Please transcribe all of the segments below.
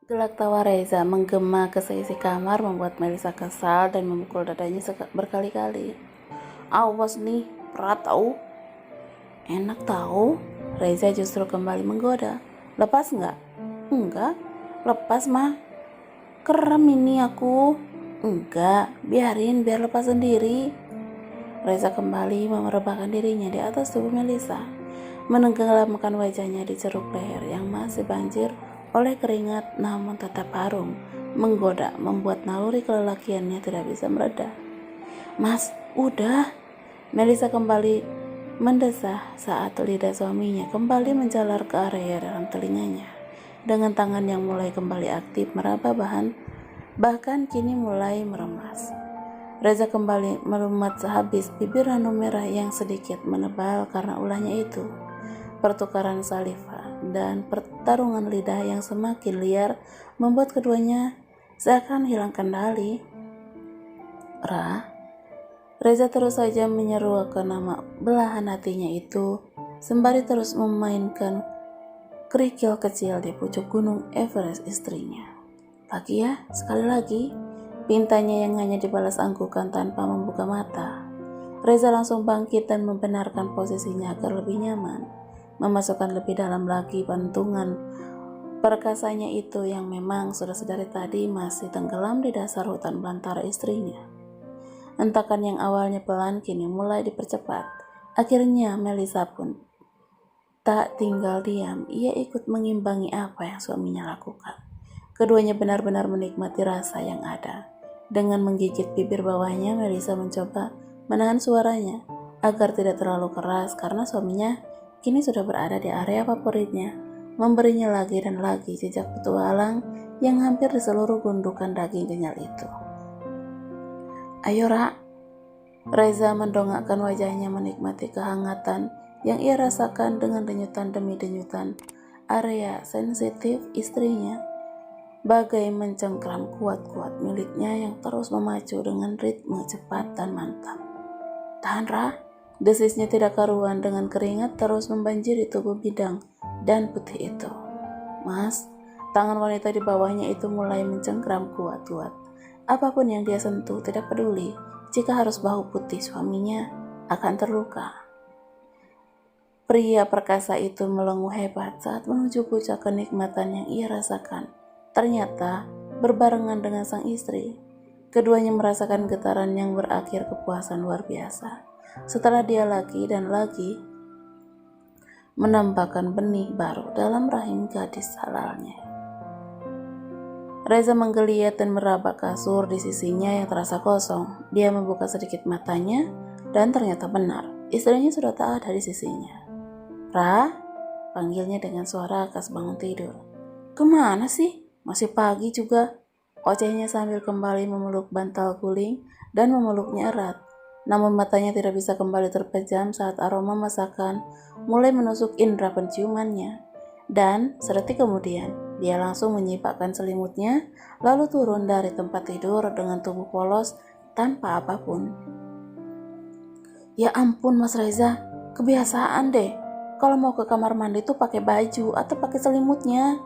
Gelak tawa Reza menggema ke seisi kamar membuat Melisa kesal dan memukul dadanya berkali-kali. Awas nih, berat tahu. Enak tahu. Reza justru kembali menggoda. Lepas nggak? Enggak. Lepas mah. Kerem ini aku. Enggak, biarin biar lepas sendiri. Reza kembali merebahkan dirinya di atas tubuh Melisa, menenggelamkan wajahnya di ceruk leher yang masih banjir oleh keringat namun tetap harum, menggoda, membuat naluri kelelakiannya tidak bisa mereda. Mas, udah. Melisa kembali mendesah saat lidah suaminya kembali menjalar ke area dalam telinganya. Dengan tangan yang mulai kembali aktif meraba bahkan kini mulai meremas. Reza kembali melumat sehabis bibir Ranu merah yang sedikit menebal karena ulahnya itu. Pertukaran saliva dan pertarungan lidah yang semakin liar membuat keduanya seakan hilang kendali. Reza terus saja menyeru ke nama belahan hatinya itu, sembari terus memainkan kerikil kecil di pucuk gunung Everest istrinya. Lagi ya, sekali lagi. Pintanya yang hanya dibalas anggukan tanpa membuka mata. Reza langsung bangkit dan membenarkan posisinya agar lebih nyaman, memasukkan lebih dalam lagi pantungan perkasanya itu yang memang sudah sedari tadi masih tenggelam di dasar hutan belantara istrinya. Hentakan yang awalnya pelan kini mulai dipercepat. Akhirnya Melisa pun tak tinggal diam, ia ikut mengimbangi apa yang suaminya lakukan. Keduanya benar-benar menikmati rasa yang ada. Dengan menggigit bibir bawahnya, Melisa mencoba menahan suaranya agar tidak terlalu keras karena suaminya kini sudah berada di area favoritnya, memberinya lagi dan lagi jejak petualang yang hampir di seluruh gundukan daging kenyal itu. Ayo Ra. Reza mendongakkan wajahnya menikmati kehangatan yang ia rasakan dengan denyutan demi denyutan area sensitif istrinya. Bagai mencengkram kuat-kuat miliknya yang terus memacu dengan ritme cepat dan mantap. Tahan Ra, desisnya tidak karuan dengan keringat terus membanjiri tubuh bidang dan putih itu. Mas, tangan wanita di bawahnya itu mulai mencengkram kuat-kuat. Apapun yang dia sentuh tidak peduli jika harus bahu putih suaminya akan terluka. Pria perkasa itu melenguh hebat saat menuju puncak kenikmatan yang ia rasakan. Ternyata, berbarengan dengan sang istri, keduanya merasakan getaran yang berakhir kepuasan luar biasa. Setelah dia lagi dan lagi menambahkan benih baru dalam rahim gadis halalnya. Reza menggeliat dan meraba kasur di sisinya yang terasa kosong. Dia membuka sedikit matanya dan ternyata benar, istrinya sudah tak ada di sisinya. Ra, panggilnya dengan suara khas bangun tidur. Kemana sih? Masih pagi juga. Ocehnya sambil kembali memeluk bantal guling dan memeluknya erat. Namun matanya tidak bisa kembali terpejam saat aroma masakan mulai menusuk indera penciumannya. Dan sedetik kemudian, dia langsung menyipakkan selimutnya lalu turun dari tempat tidur dengan tubuh polos tanpa apapun. Ya ampun Mas Reza, kebiasaan deh. Kalau mau ke kamar mandi tuh pakai baju atau pakai selimutnya,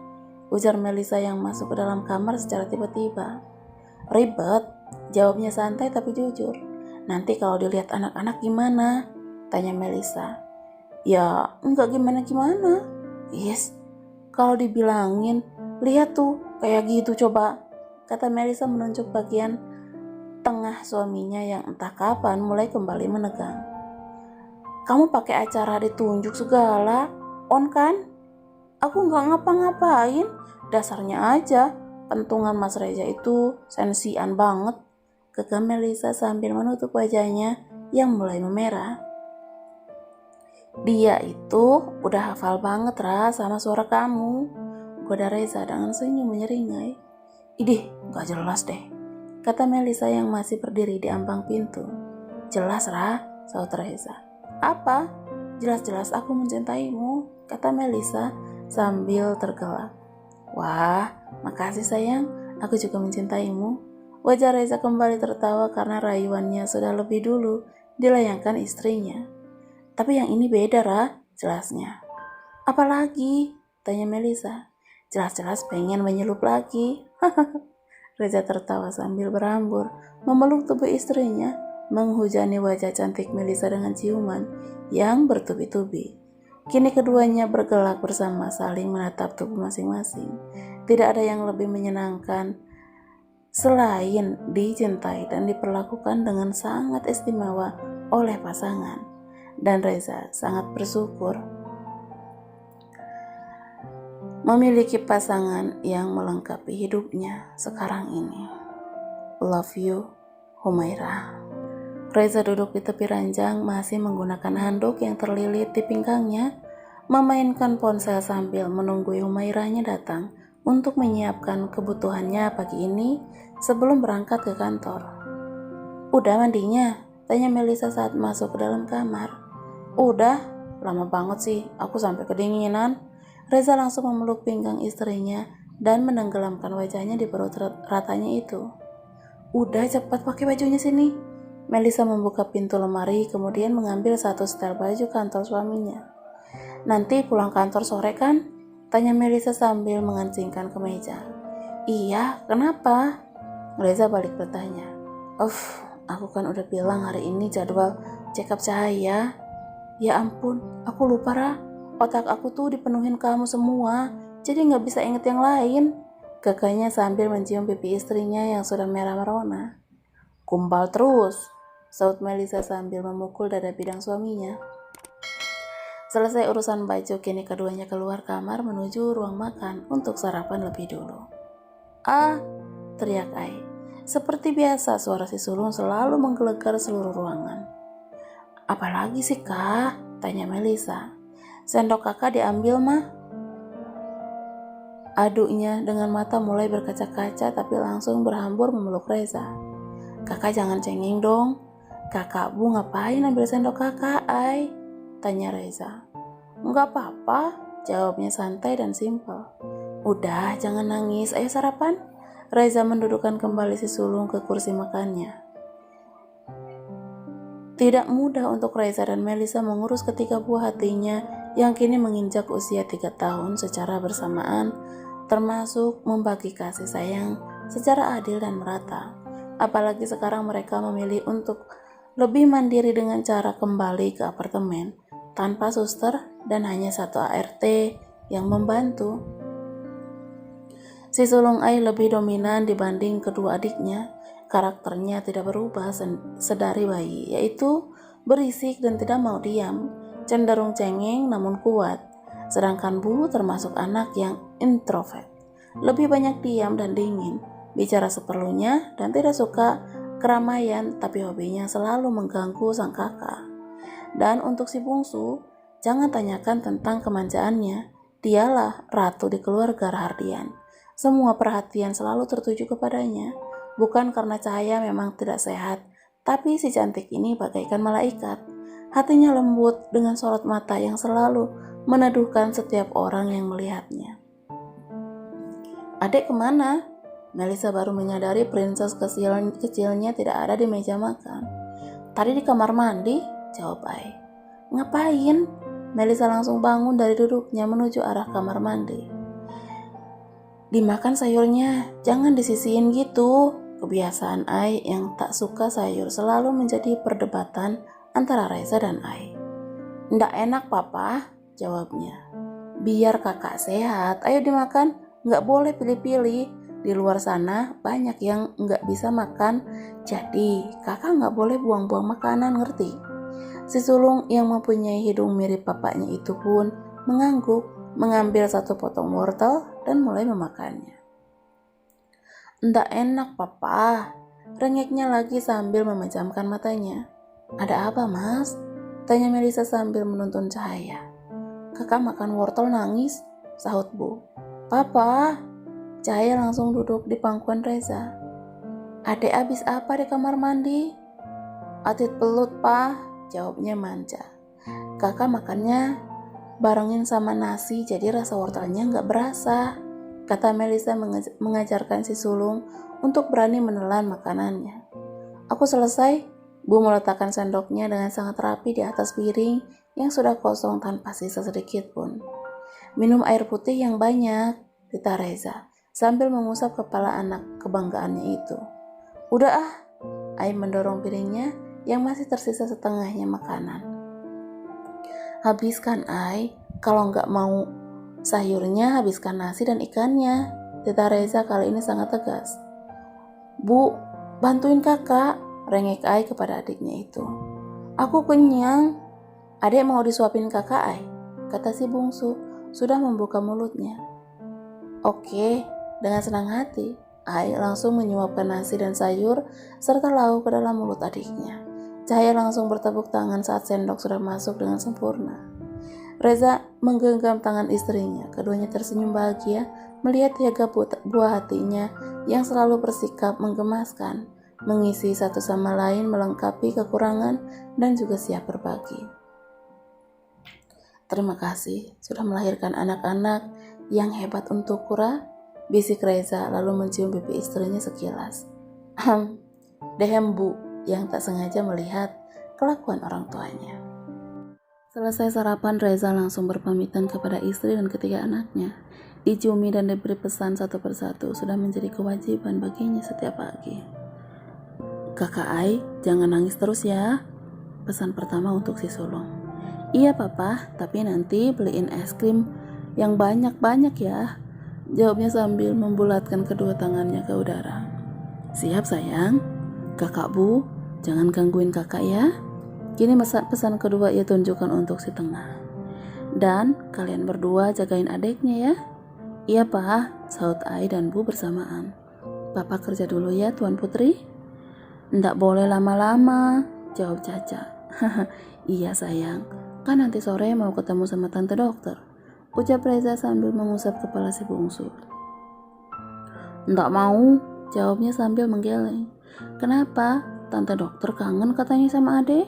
ujar Melisa yang masuk ke dalam kamar secara tiba-tiba. Ribet, jawabnya santai tapi jujur. Nanti kalau dilihat anak-anak gimana? Tanya Melisa. Ya, enggak gimana-gimana. Yes, kalau dibilangin, lihat tuh, kayak gitu coba. Kata Melisa menunjuk bagian tengah suaminya yang entah kapan mulai kembali menegang. Kamu pakai acara ditunjuk segala, on kan? Aku nggak ngapa-ngapain, dasarnya aja pentungan Mas Reza itu sensian banget, kekeh Melisa sambil menutup wajahnya yang mulai memerah. Dia itu udah hafal banget Ra sama suara kamu, goda Reza dengan senyum menyeringai. Idih, nggak jelas deh, kata Melisa yang masih berdiri di ambang pintu. Jelas Ra, saut Reza. Apa? Jelas-jelas aku mencintaimu, kata Melisa sambil tergelak. Wah, makasih sayang, aku juga mencintaimu. Wajah Reza kembali tertawa karena rayuannya sudah lebih dulu dilayangkan istrinya. Tapi yang ini beda Ra, jelasnya. Apalagi? Tanya Melisa. Jelas-jelas pengen menyelup lagi. Reza tertawa sambil berambur, memeluk tubuh istrinya, menghujani wajah cantik Melisa dengan ciuman yang bertubi-tubi. Kini keduanya bergelak bersama saling menatap tubuh masing-masing. Tidak ada yang lebih menyenangkan selain dicintai dan diperlakukan dengan sangat istimewa oleh pasangan. Dan Reza sangat bersyukur memiliki pasangan yang melengkapi hidupnya sekarang ini. Love you, Humaira. Reza duduk di tepi ranjang masih menggunakan handuk yang terlilit di pinggangnya, memainkan ponsel sambil menunggu Humairanya datang untuk menyiapkan kebutuhannya pagi ini sebelum berangkat ke kantor. Udah mandinya? Tanya Melisa saat masuk ke dalam kamar. Udah, lama banget sih, aku sampai kedinginan. Reza langsung memeluk pinggang istrinya dan menenggelamkan wajahnya di perut ratanya itu. Udah, cepat pakai bajunya sini. Melisa membuka pintu lemari kemudian mengambil satu setel baju kantor suaminya. Nanti pulang kantor sore kan? Tanya Melisa sambil mengancingkan kemeja. Iya, kenapa? Reza balik bertanya. Aku kan udah bilang hari ini jadwal check up cahaya. Ya ampun, aku lupa Ra. Otak aku tuh dipenuhin kamu semua, jadi gak bisa inget yang lain. Kakaknya sambil mencium pipi istrinya yang sudah merah merona. Kumpal terus, saut Melisa sambil memukul dada bidang suaminya. Selesai urusan baju, kini keduanya keluar kamar menuju ruang makan untuk sarapan lebih dulu. Ah, teriak Ai. Seperti biasa, suara si sulung selalu menggelegar seluruh ruangan. Apalagi sih kak? Tanya Melisa. Sendok kakak diambil mah. Aduknya dengan mata mulai berkaca-kaca tapi langsung berhambur memeluk Reza. Kakak jangan cengeng dong. Kakak Bu ngapain ambil sendok kakak, Ai? Tanya Reza. Enggak apa-apa, jawabnya santai dan simpel. Udah, jangan nangis, ayo sarapan. Reza mendudukkan kembali si sulung ke kursi makannya. Tidak mudah untuk Reza dan Melisa mengurus ketiga buah hatinya yang kini menginjak usia 3 tahun secara bersamaan, termasuk membagi kasih sayang secara adil dan merata. Apalagi sekarang mereka memilih untuk lebih mandiri dengan cara kembali ke apartemen tanpa suster dan hanya satu ART yang membantu. Si sulung Ai lebih dominan dibanding kedua adiknya. Karakternya tidak berubah sedari bayi, yaitu berisik dan tidak mau diam, cenderung cengeng namun kuat. Sedangkan Bu termasuk anak yang introvert, lebih banyak diam dan dingin, bicara seperlunya dan tidak suka keramaian, tapi hobinya selalu mengganggu sang kakak. Dan untuk si bungsu, jangan tanyakan tentang kemanjaannya, dialah ratu di keluarga Rahardian. Semua perhatian selalu tertuju kepadanya. Bukan karena cahaya memang tidak sehat, tapi si cantik ini bagaikan malaikat. Hatinya lembut dengan sorot mata yang selalu meneduhkan setiap orang yang melihatnya. Adek kemana? Melisa baru menyadari princess kecilnya tidak ada di meja makan. Tadi di kamar mandi, jawab Ai. Ngapain? Melisa langsung bangun dari duduknya menuju arah kamar mandi. Dimakan sayurnya, jangan disisihin gitu. Kebiasaan Ai yang tak suka sayur selalu menjadi perdebatan antara Reza dan Ai. Nggak enak papa, jawabnya. Biar kakak sehat, ayo dimakan, nggak boleh pilih-pilih. Di luar sana banyak yang nggak bisa makan, jadi kakak nggak boleh buang-buang makanan, ngerti? Si sulung yang mempunyai hidung mirip papanya itu pun mengangguk, mengambil satu potong wortel dan mulai memakannya. Nggak enak papa, rengeknya lagi sambil memejamkan matanya. Ada apa mas? Tanya Melisa sambil menuntun cahaya. Kakak makan wortel nangis, sahut Bu. Papa, Cahaya langsung duduk di pangkuan Reza. Adek abis apa di kamar mandi? Atit pelut pa, jawabnya manja. Kakak makannya barengin sama nasi jadi rasa wortelnya gak berasa, kata Melisa mengajarkan si sulung untuk berani menelan makanannya. Aku selesai. Bu meletakkan sendoknya dengan sangat rapi di atas piring yang sudah kosong tanpa sisa sedikit pun. Minum air putih yang banyak. kata Reza sambil mengusap kepala anak kebanggaannya itu. Udah ah, Ai mendorong piringnya yang masih tersisa setengahnya makanan. Habiskan Ai, kalau nggak mau sayurnya habiskan nasi dan ikannya, kata Reza kali ini sangat tegas. Bu, bantuin kakak, rengek Ai kepada adiknya itu. Aku kenyang. Adik mau disuapin kakak Ai, kata si bungsu sudah membuka mulutnya. Oke, dengan senang hati, Ai langsung menyuapkan nasi dan sayur serta lauk ke dalam mulut adiknya. Cahaya langsung bertepuk tangan saat sendok sudah masuk dengan sempurna. Reza menggenggam tangan istrinya, keduanya tersenyum bahagia melihat tiaga buah hatinya yang selalu bersikap menggemaskan, mengisi satu sama lain, melengkapi kekurangan dan juga siap berbagi. Terima kasih sudah melahirkan anak-anak yang hebat untuk Kura, bisik Reza lalu mencium pipi istrinya sekilas. Dehem Bu, yang tak sengaja melihat kelakuan orang tuanya. Selesai sarapan, Reza langsung berpamitan kepada istri dan ketiga anaknya. Diciumi dan diberi pesan satu persatu sudah menjadi kewajiban baginya setiap pagi. Kakak Ai, jangan nangis terus ya. Pesan pertama untuk si sulung. Iya papa, tapi nanti beliin es krim yang banyak-banyak ya. Jawabnya sambil membulatkan kedua tangannya ke udara. Siap sayang. Kakak Bu, jangan gangguin kakak ya. Kini pesan kedua ia tunjukkan untuk si tengah. Dan kalian berdua jagain adiknya ya. Iya Pak, sahut Ai dan Bu bersamaan. Papa kerja dulu ya Tuan Putri. Ndak boleh lama-lama, jawab Caca. Iya sayang, kan nanti sore mau ketemu sama tante dokter, ucap Reza sambil mengusap kepala si bungsu. Ndak mau, jawabnya sambil menggeleng. Kenapa? Tante dokter kangen katanya sama Ade.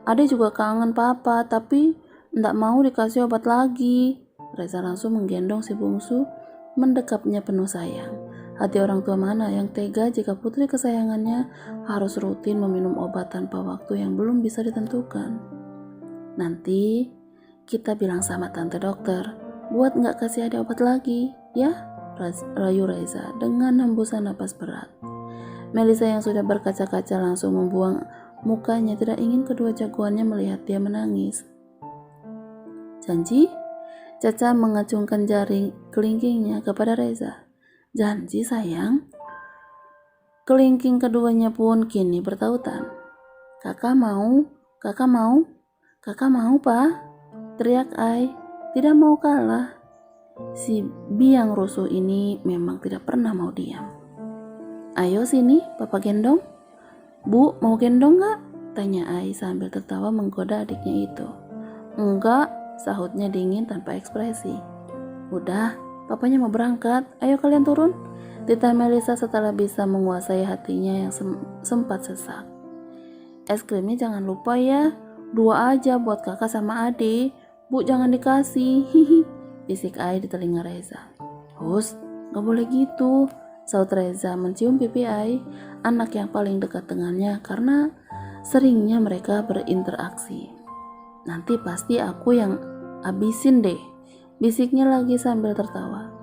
Ade juga kangen papa, tapi ndak mau dikasih obat lagi. Reza langsung menggendong si bungsu, mendekapnya penuh sayang. Hati orang tua mana yang tega jika putri kesayangannya harus rutin meminum obat tanpa waktu yang belum bisa ditentukan. Nanti kita bilang sama tante dokter, buat nggak kasih Ade obat lagi, ya? Rayu Reza dengan hembusan napas berat. Melisa yang sudah berkaca-kaca langsung membuang mukanya, tidak ingin kedua jagoannya melihat dia menangis. Janji? Caca mengacungkan jaring kelingkingnya kepada Reza. Janji sayang. Kelingking keduanya pun kini bertautan. Kakak mau, kakak mau, kakak mau Pak, teriak Ai, tidak mau kalah. Si biang rusuh ini memang tidak pernah mau diam. Ayo sini, papa gendong. Bu, mau gendong gak? Tanya Ai sambil tertawa menggoda adiknya itu. Enggak, sahutnya dingin tanpa ekspresi. Udah, papanya mau berangkat, ayo kalian turun. Tita Melisa setelah bisa menguasai hatinya yang sempat sesak. Es krimnya jangan lupa ya, 2 aja buat kakak sama adik. Bu jangan dikasih, hihi, bisik Ai di telinga Reza. Hus, gak boleh gitu, saut Reza mencium pipi Ai, anak yang paling dekat dengannya karena seringnya mereka berinteraksi. Nanti pasti aku yang abisin deh, bisiknya lagi sambil tertawa.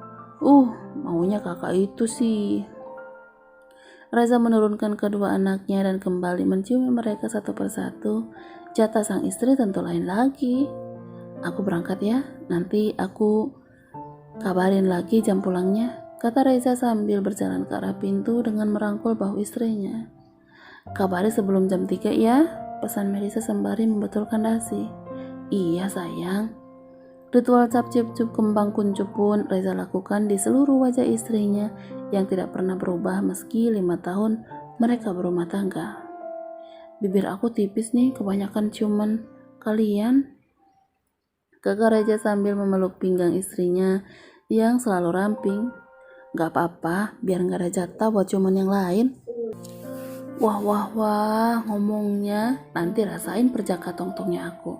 Maunya kakak itu sih. Reza menurunkan kedua anaknya dan kembali menciumi mereka satu persatu. Jatah sang istri tentu lain lagi. Aku berangkat ya, nanti aku kabarin lagi jam pulangnya, kata Reza sambil berjalan ke arah pintu dengan merangkul bahu istrinya. Kabari sebelum jam 3 ya, pesan Melisa sembari membetulkan dasi. Iya sayang. Ritual cap-cip-cup kembang kuncup pun Reza lakukan di seluruh wajah istrinya yang tidak pernah berubah meski 5 tahun mereka berumah tangga. Bibir aku tipis nih, kebanyakan ciuman kalian, kakak Reza sambil memeluk pinggang istrinya yang selalu ramping. Gak apa-apa, biar gak ada jatah buat ciuman yang lain. Wah, ngomongnya nanti rasain perjaka tongtongnya aku.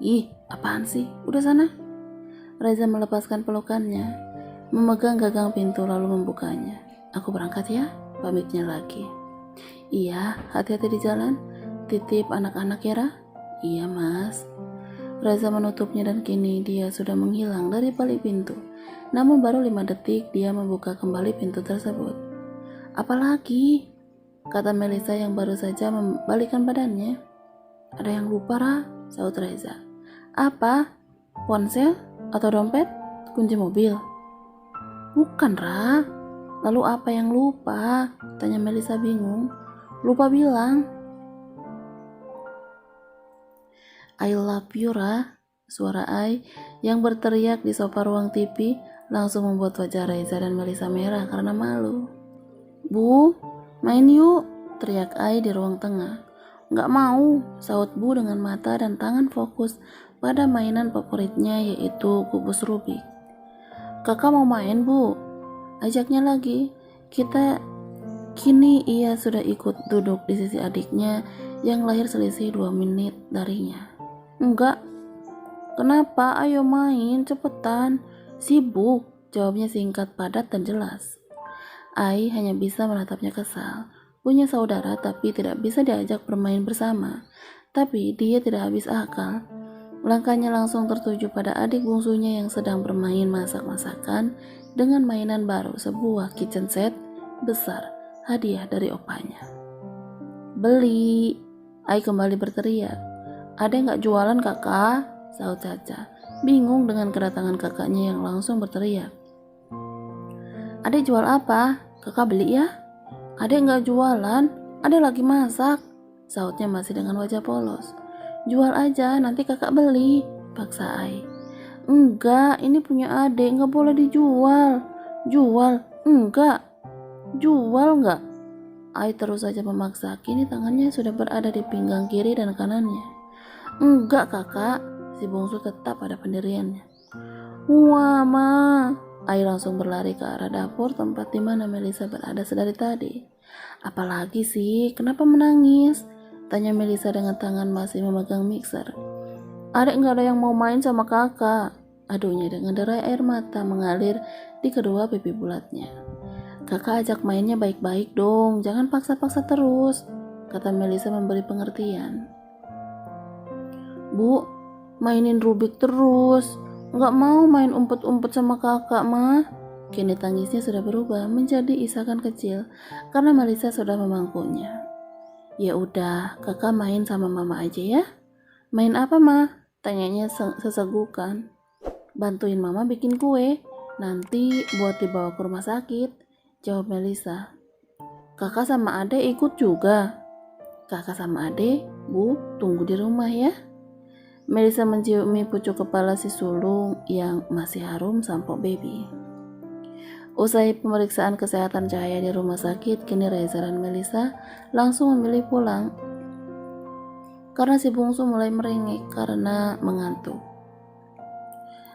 Ih, apaan sih? Udah sana. Reza melepaskan pelukannya, memegang gagang pintu lalu membukanya. Aku berangkat ya, pamitnya lagi. Iya, hati-hati di jalan. Titip anak-anak ya, Ra? Iya, Mas. Reza menutupnya dan kini dia sudah menghilang dari balik pintu. Namun baru 5 detik dia membuka kembali pintu tersebut. "Apalagi?" kata Melisa yang baru saja membalikkan badannya. "Ada yang lupa, Ra," saut Reza. "Apa? Ponsel? Atau dompet? Kunci mobil?" "Bukan, Ra." "Lalu apa yang lupa?" tanya Melisa bingung. "Lupa bilang." "I love you, Ra." Suara Ai yang berteriak di sofa ruang TV langsung membuat wajah Reza dan Melisa merah karena malu. "Bu, main yuk," teriak Ai di ruang tengah. "Nggak mau," saut Bu dengan mata dan tangan fokus pada mainan favoritnya yaitu kubus Rubik. "Kakak mau main, Bu," ajaknya lagi. Kini ia sudah ikut duduk di sisi adiknya yang lahir selisih 2 menit darinya. "Enggak." "Kenapa? Ayo main, cepetan." "Sibuk," jawabnya singkat, padat, dan jelas. Ai hanya bisa menatapnya kesal. Punya saudara tapi tidak bisa diajak bermain bersama. Tapi dia tidak habis akal. Langkahnya langsung tertuju pada adik bungsunya yang sedang bermain masak-masakan dengan mainan baru, sebuah kitchen set besar, hadiah dari opanya. "Beli!" Ai kembali berteriak. "Ada nggak jualan, kakak?" saut Caca, bingung dengan kedatangan kakaknya yang langsung berteriak. "Adek jual apa? Kakak beli ya." "Adek nggak jualan, adek lagi masak," sautnya masih dengan wajah polos. "Jual aja, nanti kakak beli," paksa Ai. "Enggak, ini punya adek, nggak boleh dijual." "Jual? Enggak." "Jual nggak?" Ai terus saja memaksa, kini tangannya sudah berada di pinggang kiri dan kanannya. "Enggak, kakak." Si bungsu tetap pada pendiriannya. "Wah, Ma." Ai langsung berlari ke arah dapur tempat di mana Melisa berada sedari tadi. "Apalagi sih? Kenapa menangis?" tanya Melisa dengan tangan masih memegang mixer. "Adek nggak ada yang mau main sama kakak," aduhnya dengan derai air mata mengalir di kedua pipi bulatnya. "Kakak ajak mainnya baik-baik dong, jangan paksa-paksa terus," kata Melisa memberi pengertian. "Bu, mainin Rubik terus. Nggak mau main umpet-umpet sama kakak, mah." Kini tangisnya sudah berubah menjadi isakan kecil karena Melisa sudah memangkunya. "Ya udah, kakak main sama mama aja ya." "Main apa, mah?" tanyanya sesegukan. "Bantuin mama bikin kue, nanti buat dibawa ke rumah sakit," jawab Melisa. "Kakak sama adek ikut juga?" "Kakak sama adek, Bu, tunggu di rumah ya." Melisa menciumi pucuk kepala si sulung yang masih harum sampo baby. Usai pemeriksaan kesehatan Cahaya di rumah sakit, kini Reza dan Melisa langsung memilih pulang karena si bungsu mulai merengek karena mengantuk.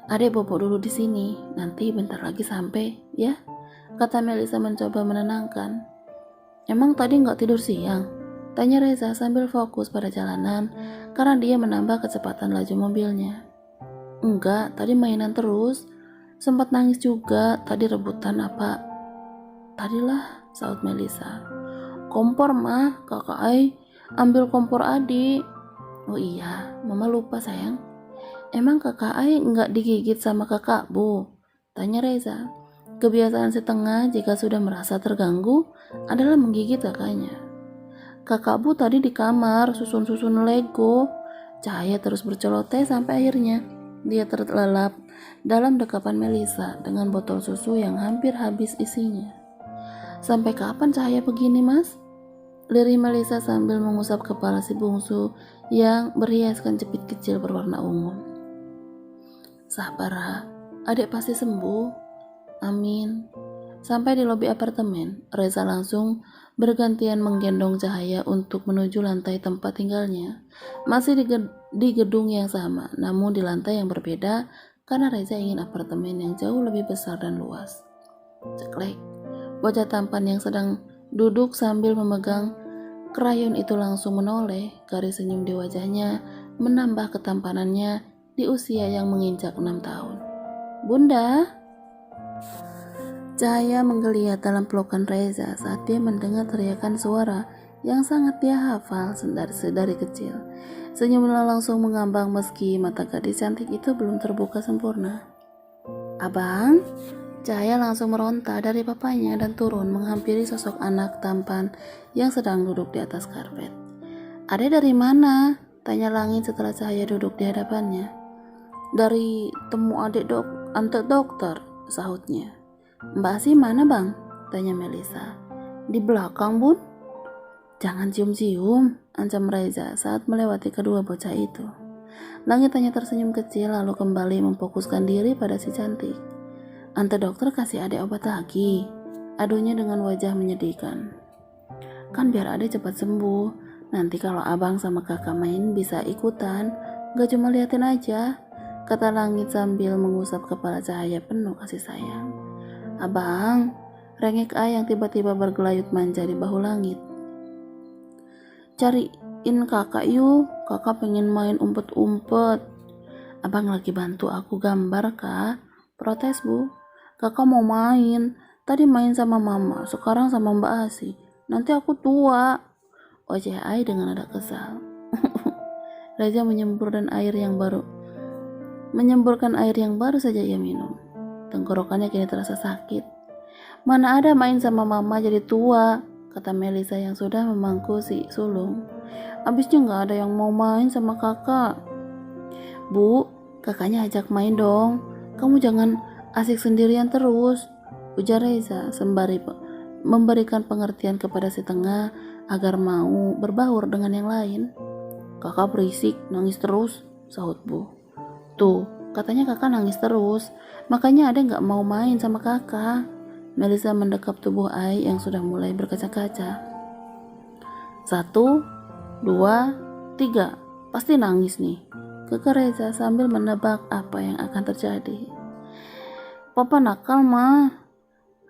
"Adek bobo dulu di sini, nanti bentar lagi sampai ya," kata Melisa mencoba menenangkan. "Emang tadi nggak tidur siang?" tanya Reza sambil fokus pada jalanan karena dia menambah kecepatan laju mobilnya. "Enggak, tadi mainan terus. Sempat nangis juga, tadi rebutan apa?" "Tadilah," saut Melisa. "Kompor, mah, kakak Ai ambil kompor adik." "Oh iya, mama lupa sayang." "Emang kakak Ai nggak digigit sama kakak Bu?" tanya Reza. Kebiasaan setengah jika sudah merasa terganggu adalah menggigit kakaknya. "Kakak Bu tadi di kamar susun-susun Lego." Cahaya terus berceloteh sampai akhirnya dia terlelap dalam dekapan Melisa dengan botol susu yang hampir habis isinya. "Sampai kapan Cahaya begini, Mas?" lirih Melisa sambil mengusap kepala si bungsu yang berhiaskan jepit kecil berwarna ungu. "Sabar, adek pasti sembuh. Amin." Sampai di lobi apartemen, Reza langsung bergantian menggendong Cahaya untuk menuju lantai tempat tinggalnya. Masih di gedung yang sama, namun di lantai yang berbeda karena Reza ingin apartemen yang jauh lebih besar dan luas. Ceklek, bocah tampan yang sedang duduk sambil memegang krayon itu langsung menoleh. Garis senyum di wajahnya menambah ketampanannya di usia yang menginjak 6 tahun. "Bunda?" Cahaya menggeliat dalam pelukan Reza saat dia mendengar teriakan suara yang sangat dia hafal dari kecil. Senyumnya langsung mengambang meski mata gadis cantik itu belum terbuka sempurna. "Abang?" Cahaya langsung meronta dari papanya dan turun menghampiri sosok anak tampan yang sedang duduk di atas karpet. "Adek dari mana?" tanya Langit setelah Cahaya duduk di hadapannya. "Dari temu adek dokter," sahutnya. "Mbak Asi mana bang?" tanya Melisa. "Di belakang bun." "Jangan cium-cium," ancam Reza saat melewati kedua bocah itu. Langit hanya tersenyum kecil lalu kembali memfokuskan diri pada si cantik. "Ante dokter kasih adek obat lagi," adunya dengan wajah menyedihkan. "Kan biar adek cepat sembuh. Nanti kalau abang sama kakak main bisa ikutan, gak cuma liatin aja," kata Langit sambil mengusap kepala Cahaya penuh kasih sayang. "Abang," rengek A yang tiba-tiba bergelayut manja di bahu Langit. "Cariin kakak yuk, kakak pengen main umpet-umpet." "Abang lagi bantu aku gambar kak," protes Bu. "Kakak mau main, tadi main sama mama, sekarang sama Mbak Asi, nanti aku tua," ojeh Ai dengan nada kesal. Reza menyemburkan air yang baru saja ia minum. Tenggorokannya kini terasa sakit. "Mana ada main sama mama jadi tua," kata Melisa yang sudah memangku si sulung. "Abisnya gak ada yang mau main sama kakak." "Bu, kakaknya ajak main dong. Kamu jangan asik sendirian terus," ujar Reza sembari memberikan pengertian kepada si tengah agar mau berbaur dengan yang lain. "Kakak berisik, nangis terus," sahut Bu. "Tuh, katanya kakak nangis terus, makanya adek gak mau main sama kakak." Melisa mendekap tubuh Ai yang sudah mulai berkaca-kaca. "1, 2, 3, pasti nangis nih," kekeh Reza sambil menebak apa yang akan terjadi. "Papa nakal mah."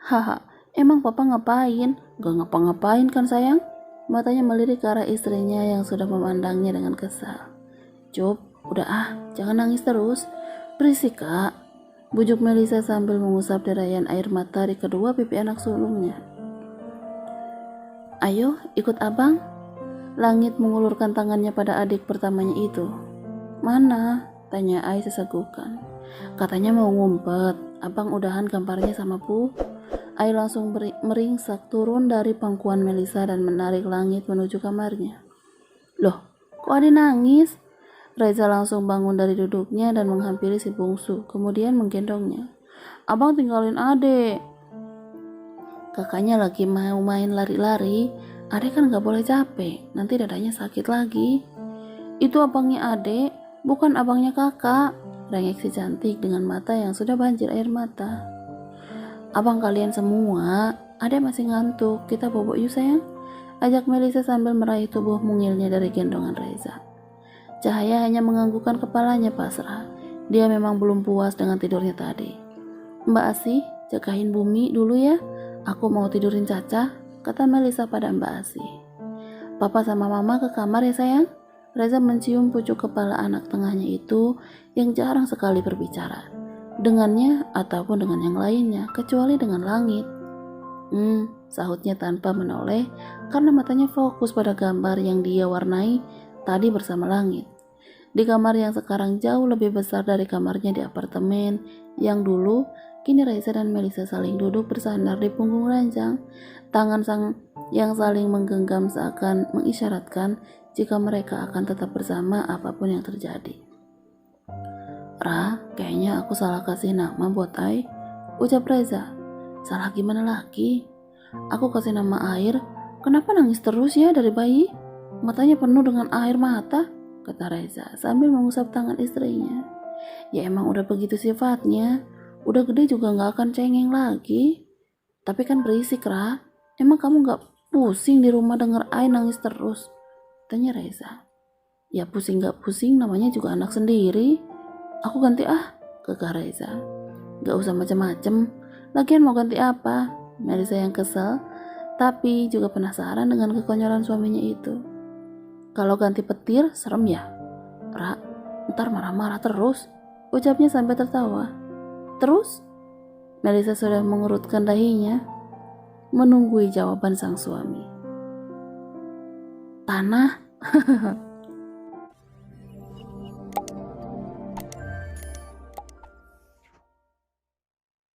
"Haha, emang papa ngapain?" "Gak ngapa-ngapain kan sayang?" Matanya melirik ke arah istrinya yang sudah memandangnya dengan kesal. "Cup, udah ah, jangan nangis terus. Berisik kak," bujuk Melisa sambil mengusap derayan air mata di kedua pipi anak sulungnya. "Ayo ikut abang." Langit mengulurkan tangannya pada adik pertamanya itu. "Mana?" tanya Ai sesegukan. "Katanya mau ngumpet, abang udahan gambarnya sama Bu." Ai langsung meringsak turun dari pangkuan Melisa dan menarik Langit menuju kamarnya. "Loh, kok adek nangis?" Reza langsung bangun dari duduknya dan menghampiri si bungsu, kemudian menggendongnya. "Abang tinggalin adek. Kakaknya lagi mau main lari-lari, adek kan gak boleh capek, nanti dadanya sakit lagi." "Itu abangnya adek, bukan abangnya kakak," rengek si cantik dengan mata yang sudah banjir air mata. "Abang kalian semua, adek masih ngantuk, kita bobok yuk sayang," ajak Melisa sambil meraih tubuh mungilnya dari gendongan Reza. Cahaya hanya menganggukkan kepalanya pasrah. Dia memang belum puas dengan tidurnya tadi. "Mbak Asi, jagain Bumi dulu ya. Aku mau tidurin Caca," kata Melisa pada Mbak Asi. "Papa sama Mama ke kamar ya sayang." Reza mencium pucuk kepala anak tengahnya itu yang jarang sekali berbicara dengannya ataupun dengan yang lainnya, kecuali dengan Langit. Sahutnya tanpa menoleh karena matanya fokus pada gambar yang dia warnai tadi bersama Langit. Di kamar yang sekarang jauh lebih besar dari kamarnya di apartemen yang dulu, kini Reza dan Melisa saling duduk bersandar di punggung ranjang, tangan yang saling menggenggam seakan mengisyaratkan jika mereka akan tetap bersama apapun yang terjadi. "Ra, kayaknya aku salah kasih nama buat Ai," ucap Reza. "Salah gimana lagi? Aku kasih nama air, kenapa nangis terus ya dari bayi? Matanya penuh dengan air mata," kata Reza sambil mengusap tangan istrinya. "Ya emang udah begitu sifatnya, udah gede juga gak akan cengeng lagi. Tapi kan berisik Ra, emang kamu gak pusing di rumah denger Ai nangis terus?" tanya Reza. "Ya pusing gak pusing namanya juga anak sendiri. Aku ganti ah," kekeh Reza. "Gak usah macem-macem, lagian mau ganti apa?" Melisa yang kesal tapi juga penasaran dengan kekonyolan suaminya itu. "Kalau ganti petir serem ya, Ra, ntar marah-marah terus," ucapnya sampai tertawa. "Terus?" Melisa sudah mengurutkan dahinya menunggui jawaban sang suami. tanah.